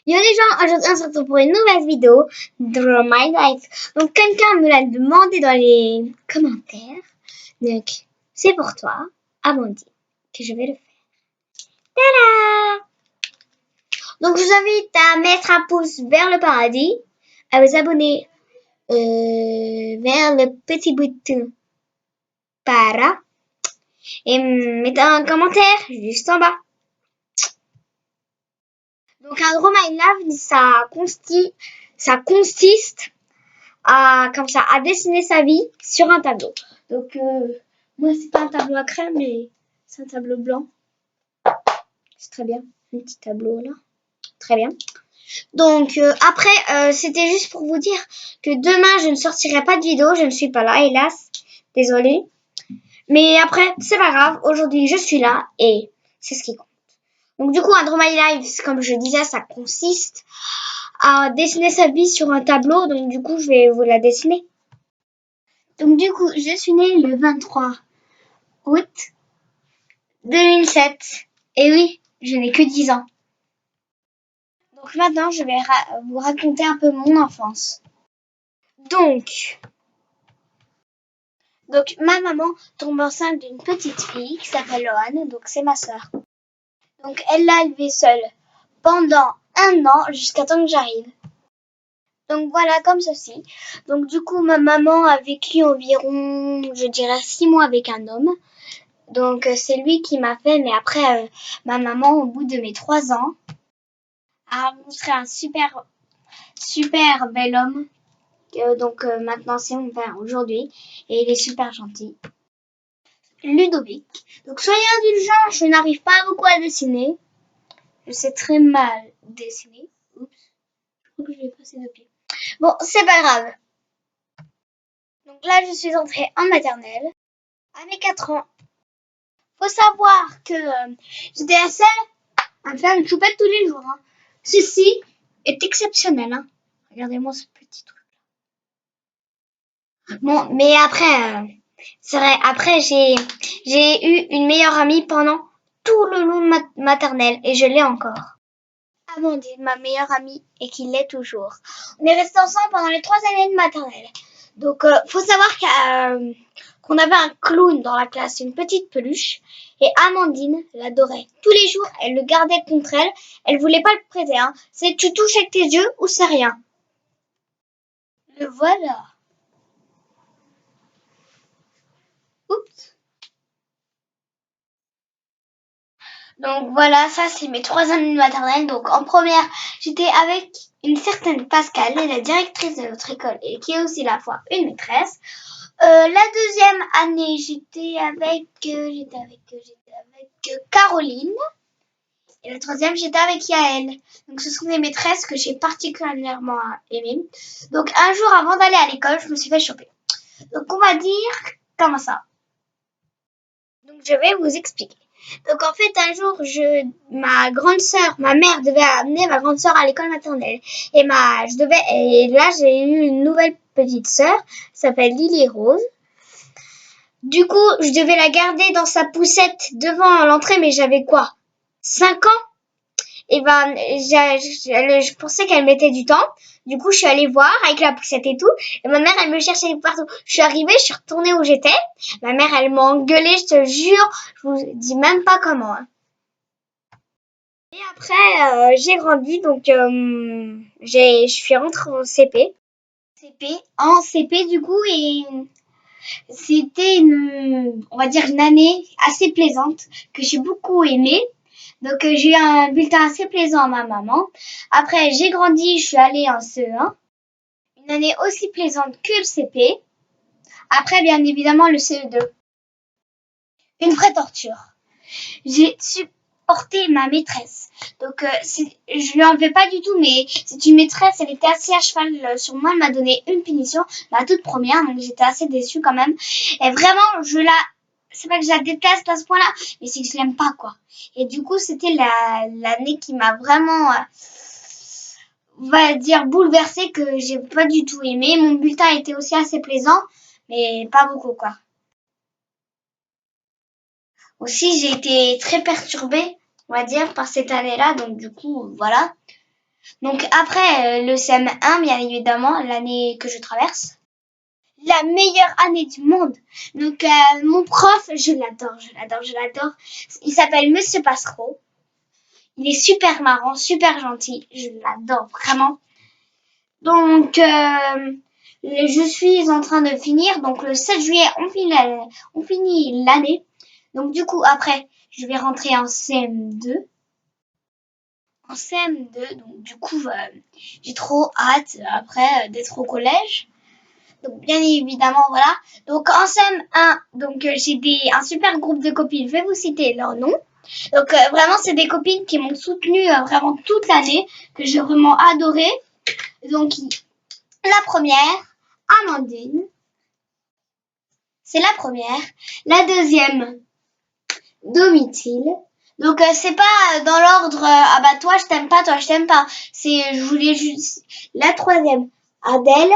Yo les gens, aujourd'hui on se retrouve pour une nouvelle vidéo de My Life. Donc quelqu'un me l'a demandé dans les commentaires. Donc c'est pour toi, Amandine, que je vais le faire. Tada! Donc je vous invite à mettre un pouce vers le paradis, à vous abonner vers le petit bouton para et mettre un commentaire juste en bas. Donc un Draw My Life, ça consiste à dessiner sa vie sur un tableau. Donc moi c'est pas un tableau à crème, mais c'est un tableau blanc. C'est très bien, un petit tableau là, très bien. Donc après c'était juste pour vous dire que demain je ne sortirai pas de vidéo, je ne suis pas là hélas, désolée. Mais après c'est pas grave, aujourd'hui je suis là et c'est ce qui compte. Donc du coup un Draw My Life, comme je disais, ça consiste à dessiner sa vie sur un tableau. Donc du coup je vais vous la dessiner. Donc du coup je suis née le 23 août 2007. Et oui, je n'ai que 10 ans. Donc maintenant je vais vous raconter un peu mon enfance. Donc ma maman tombe enceinte d'une petite fille qui s'appelle Loane, donc c'est ma sœur. Donc elle l'a élevée seule pendant 1 an jusqu'à temps que j'arrive. Donc voilà, comme ceci. Donc du coup ma maman a vécu environ, je dirais 6 mois avec un homme. Donc c'est lui qui m'a fait, mais après ma maman au bout de mes 3 ans a rencontré un super bel homme. Donc maintenant c'est mon père aujourd'hui et il est super gentil. Ludovic. Donc soyez indulgents, je n'arrive pas beaucoup à dessiner. Je sais très mal dessiner. Oups, je crois que je vais passer de pied. Bon, c'est pas grave. Donc là je suis entrée en maternelle à mes 4 ans. Faut savoir que j'étais la seule à me faire une choupette tous les jours. Hein. Ceci est exceptionnel. Hein. Regardez-moi ce petit truc. Bon, mais après, c'est vrai, après j'ai eu une meilleure amie pendant tout le long de ma maternelle et je l'ai encore. Amandine, ma meilleure amie et qui l'est toujours. On est restés ensemble pendant les 3 années de maternelle. Donc, faut savoir qu'on avait un clown dans la classe, une petite peluche. Et Amandine l'adorait. Tous les jours, elle le gardait contre elle. Elle voulait pas le prêter. Hein. C'est tu touches avec tes yeux ou c'est rien. Le voilà. Oups. Donc voilà, ça c'est mes 3 années de maternelle. Donc en première, j'étais avec une certaine Pascale, la directrice de notre école et qui est aussi à la fois une maîtresse. La deuxième année, j'étais avec Caroline. Et la troisième, j'étais avec Yael. Donc ce sont des maîtresses que j'ai particulièrement aimées. Donc un jour avant d'aller à l'école, je me suis fait choper. Donc on va dire comment ça. Donc je vais vous expliquer. Donc en fait un jour ma mère devait amener ma grande sœur à l'école maternelle et là j'ai eu une nouvelle petite sœur, s'appelle Lily Rose. Du coup, je devais la garder dans sa poussette devant l'entrée, mais j'avais quoi, 5 ans? Et ben, je pensais qu'elle mettait du temps. Du coup, je suis allée voir avec la poussette et tout. Et ma mère, elle me cherchait partout. Je suis arrivée, je suis retournée où j'étais. Ma mère, elle m'a engueulée, je te jure. Je vous dis même pas comment. Hein. Et après, j'ai grandi, donc je suis rentrée en CP. En CP, du coup, et c'était on va dire, une année assez plaisante que j'ai beaucoup aimée. Donc j'ai eu un bulletin assez plaisant à ma maman. Après j'ai grandi, je suis allée en CE1. Une année aussi plaisante que le CP. Après bien évidemment le CE2. Une vraie torture. J'ai supporté ma maîtresse. Donc je lui en veux pas du tout, mais c'est une maîtresse, elle était assez à cheval sur moi, elle m'a donné une punition, la toute première, donc j'étais assez déçue quand même. Et vraiment, c'est pas que je la déteste à ce point-là, mais c'est que je l'aime pas, quoi. Et du coup, c'était l'année qui m'a vraiment, on va dire, bouleversée, que j'ai pas du tout aimé. Mon bulletin était aussi assez plaisant, mais pas beaucoup, quoi. Aussi, j'ai été très perturbée, on va dire, par cette année-là, donc du coup, voilà. Donc après le CM1, bien évidemment, l'année que je traverse, la meilleure année du monde. Donc mon prof, je l'adore. Il s'appelle Monsieur Passereau. Il est super marrant, super gentil. Je l'adore vraiment. Donc je suis en train de finir. Donc le 7 juillet, on finit l'année. Donc du coup après, je vais rentrer en CM2. En CM2, donc du coup, j'ai trop hâte après d'être au collège. Donc bien évidemment, voilà. Donc en CM1, donc j'ai un super groupe de copines. Je vais vous citer leurs noms. Donc vraiment, c'est des copines qui m'ont soutenue vraiment toute l'année, que j'ai vraiment adoré. Donc la première, Amandine. C'est la première. La deuxième, Domitille. Donc c'est pas dans l'ordre ah bah toi je t'aime pas, toi je t'aime pas. C'est je voulais juste la troisième, Adèle,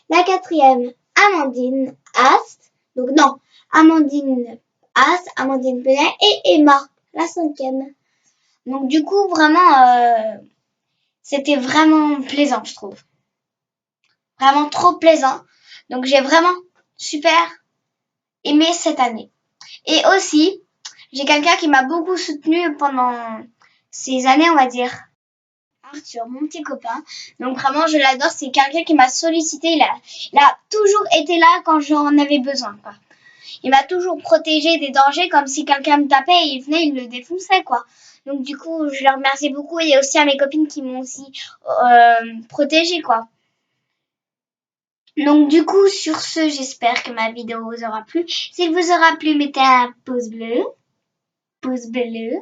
la quatrième, Amandine Ast. Donc non, Amandine Ast, Amandine Pellet et Emma, la cinquième. Donc du coup vraiment c'était vraiment plaisant je trouve. Vraiment trop plaisant. Donc j'ai vraiment super aimé cette année. Et aussi, j'ai quelqu'un qui m'a beaucoup soutenue pendant ces années, on va dire. Arthur, mon petit copain. Donc vraiment, je l'adore. C'est quelqu'un qui m'a sollicité. Il a toujours été là quand j'en avais besoin, quoi. Il m'a toujours protégé des dangers, comme si quelqu'un me tapait et il venait, il le défonçait, quoi. Donc du coup, je le remercie beaucoup. Et aussi à mes copines qui m'ont aussi protégée, quoi. Donc du coup, sur ce, j'espère que ma vidéo vous aura plu. S'il vous aura plu, mettez un pouce bleu. Pouce bleu.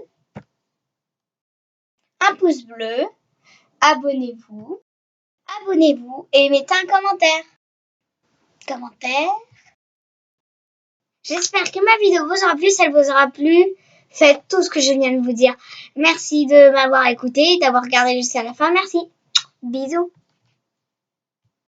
Un pouce bleu. Abonnez-vous. Abonnez-vous et mettez un commentaire. Commentaire. J'espère que ma vidéo vous aura plu. Si elle vous aura plu, faites tout ce que je viens de vous dire. Merci de m'avoir écouté, d'avoir regardé jusqu'à la fin. Merci. Bisous.